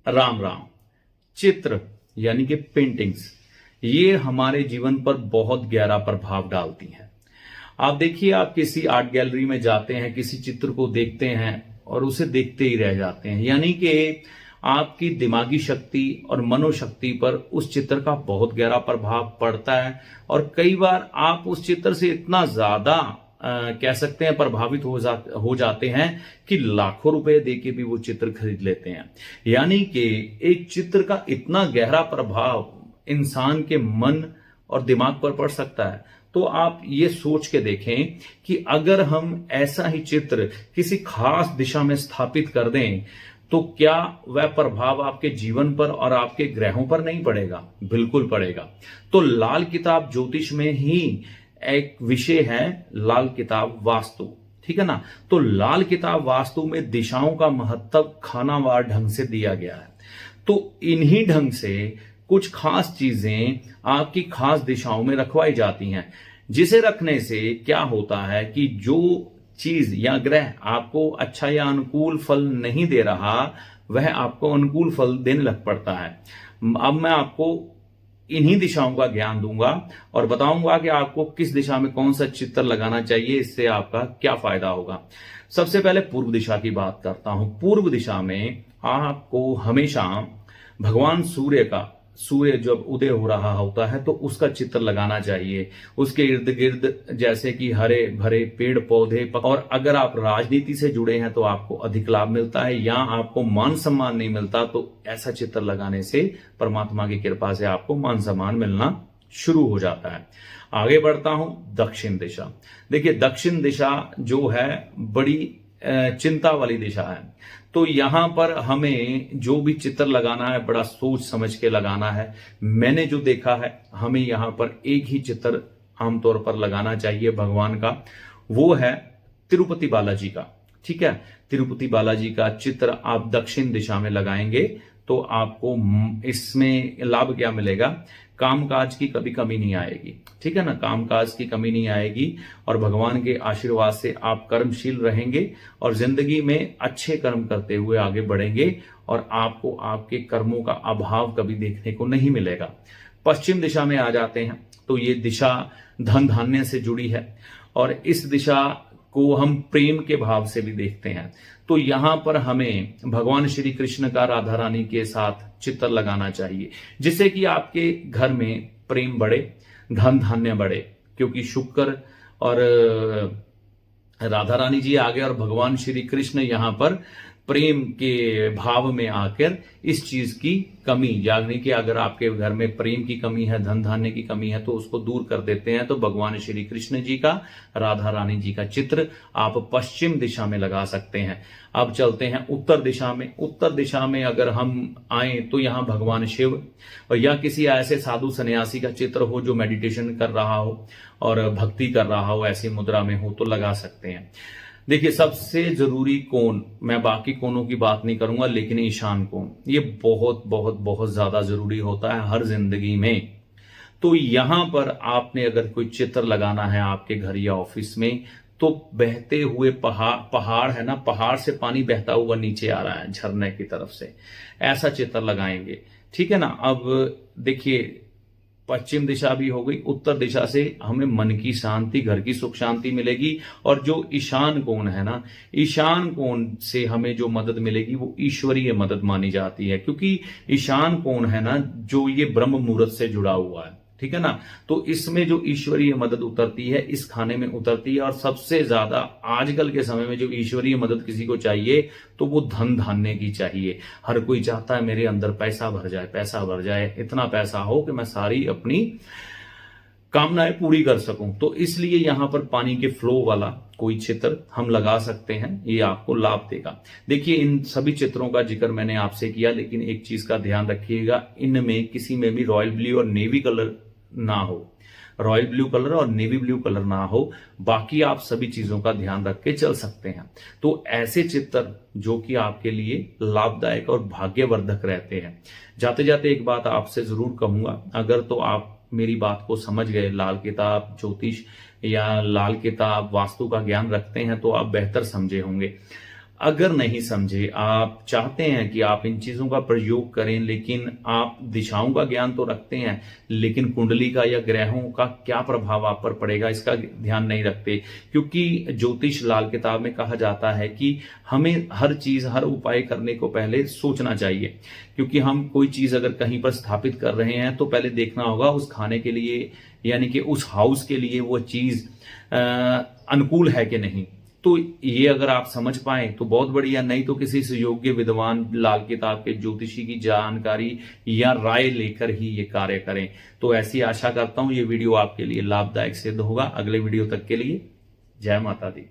राम राम। चित्र यानी कि पेंटिंग्स, ये हमारे जीवन पर बहुत गहरा प्रभाव डालती हैं। आप देखिए, आप किसी आर्ट गैलरी में जाते हैं, किसी चित्र को देखते हैं और उसे देखते ही रह जाते हैं, यानी कि आपकी दिमागी शक्ति और मनोशक्ति पर उस चित्र का बहुत गहरा प्रभाव पड़ता है। और कई बार आप उस चित्र से इतना ज्यादा कह सकते हैं प्रभावित हो जाते हैं कि लाखों रुपए देके भी वो चित्र खरीद लेते हैं। यानी कि एक चित्र का इतना गहरा प्रभाव इंसान के मन और दिमाग पर पड़ सकता है। तो आप ये सोच के देखें कि अगर हम ऐसा ही चित्र किसी खास दिशा में स्थापित कर दें तो क्या वह प्रभाव आपके जीवन पर और आपके ग्रहों पर नहीं पड़ेगा? बिल्कुल पड़ेगा। तो लाल किताब ज्योतिष में ही एक विषय है लाल किताब वास्तु, ठीक है ना। तो लाल किताब वास्तु में दिशाओं का महत्व खानावार ढंग से दिया गया है। तो इन्हीं ढंग से कुछ खास चीजें आपकी खास दिशाओं में रखवाई जाती हैं, जिसे रखने से क्या होता है कि जो चीज या ग्रह आपको अच्छा या अनुकूल फल नहीं दे रहा, वह आपको अनुकूल फल देने लग पड़ता है। अब मैं आपको इन्हीं दिशाओं का ज्ञान दूंगा और बताऊंगा कि आपको किस दिशा में कौन सा चित्र लगाना चाहिए, इससे आपका क्या फायदा होगा। सबसे पहले पूर्व दिशा की बात करता हूं। पूर्व दिशा में आपको हमेशा भगवान सूर्य जब उदय हो रहा होता है तो उसका चित्र लगाना चाहिए। उसके इर्द गिर्द जैसे कि हरे भरे पेड़ पौधे, और अगर आप राजनीति से जुड़े हैं तो आपको अधिक लाभ मिलता है, या आपको मान सम्मान नहीं मिलता तो ऐसा चित्र लगाने से परमात्मा की कृपा से आपको मान सम्मान मिलना शुरू हो जाता है। आगे बढ़ता हूं, दक्षिण दिशा। देखिए, दक्षिण दिशा जो है बड़ी चिंता वाली दिशा है। तो यहां पर हमें जो भी चित्र लगाना है बड़ा सोच समझ के लगाना है। मैंने जो देखा है, हमें यहां पर एक ही चित्र आमतौर पर लगाना चाहिए भगवान का, वो है तिरुपति बालाजी का। ठीक है, तिरुपति बालाजी का चित्र आप दक्षिण दिशा में लगाएंगे तो आपको इसमें लाभ क्या मिलेगा? कामकाज की कभी कमी नहीं आएगी, ठीक है ना। कामकाज की कमी नहीं आएगी और भगवान के आशीर्वाद से आप कर्मशील रहेंगे और जिंदगी में अच्छे कर्म करते हुए आगे बढ़ेंगे और आपको आपके कर्मों का अभाव कभी देखने को नहीं मिलेगा। पश्चिम दिशा में आ जाते हैं तो ये दिशा धन धान्य से जुड़ी है और इस दिशा को हम प्रेम के भाव से भी देखते हैं। तो यहां पर हमें भगवान श्री कृष्ण का राधा रानी के साथ चित्र लगाना चाहिए, जिससे कि आपके घर में प्रेम बढ़े, धन धान्य बढ़े, क्योंकि शुक्र और राधा रानी जी आ गए और भगवान श्री कृष्ण यहां पर प्रेम के भाव में आकर इस चीज की कमी, यानी कि अगर आपके घर में प्रेम की कमी है, धन धान्य की कमी है, तो उसको दूर कर देते हैं। तो भगवान श्री कृष्ण जी का, राधा रानी जी का चित्र आप पश्चिम दिशा में लगा सकते हैं। अब चलते हैं उत्तर दिशा में। उत्तर दिशा में अगर हम आए तो यहाँ भगवान शिव या किसी ऐसे साधु सन्यासी का चित्र हो जो मेडिटेशन कर रहा हो और भक्ति कर रहा हो, ऐसी मुद्रा में हो तो लगा सकते हैं। देखिए, सबसे जरूरी कोण, मैं बाकी कोणों की बात नहीं करूंगा, लेकिन ईशान कोण ये बहुत बहुत बहुत ज्यादा जरूरी होता है हर जिंदगी में। तो यहां पर आपने अगर कोई चित्र लगाना है आपके घर या ऑफिस में, तो बहते हुए पहाड़ है ना, पहाड़ से पानी बहता हुआ नीचे आ रहा है झरने की तरफ से, ऐसा चित्र लगाएंगे, ठीक है ना। अब देखिए, पश्चिम दिशा भी हो गई, उत्तर दिशा से हमें मन की शांति, घर की सुख शांति मिलेगी। और जो ईशान कोण है ना, ईशान कोण से हमें जो मदद मिलेगी वो ईश्वरीय मदद मानी जाती है, क्योंकि ईशान कोण है ना जो ये ब्रह्म मुहूर्त से जुड़ा हुआ है, ठीक है ना। तो इसमें जो ईश्वरीय मदद उतरती है, इस खाने में उतरती है। और सबसे ज्यादा आजकल के समय में जो ईश्वरीय मदद किसी को चाहिए तो वो धन धान्य की चाहिए। हर कोई चाहता है मेरे अंदर पैसा भर जाए, पैसा भर जाए, इतना पैसा हो कि मैं सारी अपनी कामनाएं पूरी कर सकूं। तो इसलिए यहां पर पानी के फ्लो वाला कोई चित्र हम लगा सकते हैं, ये आपको लाभ देगा। देखिए, इन सभी चित्रों का जिक्र मैंने आपसे किया, लेकिन एक चीज का ध्यान रखिएगा, इनमें किसी में भी रॉयल ब्लू और नेवी कलर ना हो, रॉयल ब्लू कलर और नेवी ब्लू कलर ना हो। बाकी आप सभी चीजों का ध्यान रख के चल सकते हैं। तो ऐसे चित्र जो कि आपके लिए लाभदायक और भाग्यवर्धक रहते हैं। जाते जाते एक बात आपसे जरूर कहूंगा, अगर तो आप मेरी बात को समझ गए, लाल किताब ज्योतिष या लाल किताब वास्तु का ज्ञान रखते हैं तो आप बेहतर समझे होंगे। अगर नहीं समझे, आप चाहते हैं कि आप इन चीजों का प्रयोग करें, लेकिन आप दिशाओं का ज्ञान तो रखते हैं, लेकिन कुंडली का या ग्रहों का क्या प्रभाव आप पर पड़ेगा इसका ध्यान नहीं रखते। क्योंकि ज्योतिष लाल किताब में कहा जाता है कि हमें हर चीज, हर उपाय करने को पहले सोचना चाहिए। क्योंकि हम कोई चीज अगर कहीं पर स्थापित कर रहे हैं तो पहले देखना होगा उस खाने के लिए, यानी कि उस हाउस के लिए वो चीज अनुकूल है कि नहीं। तो ये अगर आप समझ पाए तो बहुत बढ़िया, नहीं तो किसी से योग्य विद्वान लाल किताब के ज्योतिषी की जानकारी या राय लेकर ही ये कार्य करें। तो ऐसी आशा करता हूं ये वीडियो आपके लिए लाभदायक सिद्ध होगा। अगले वीडियो तक के लिए जय माता दी।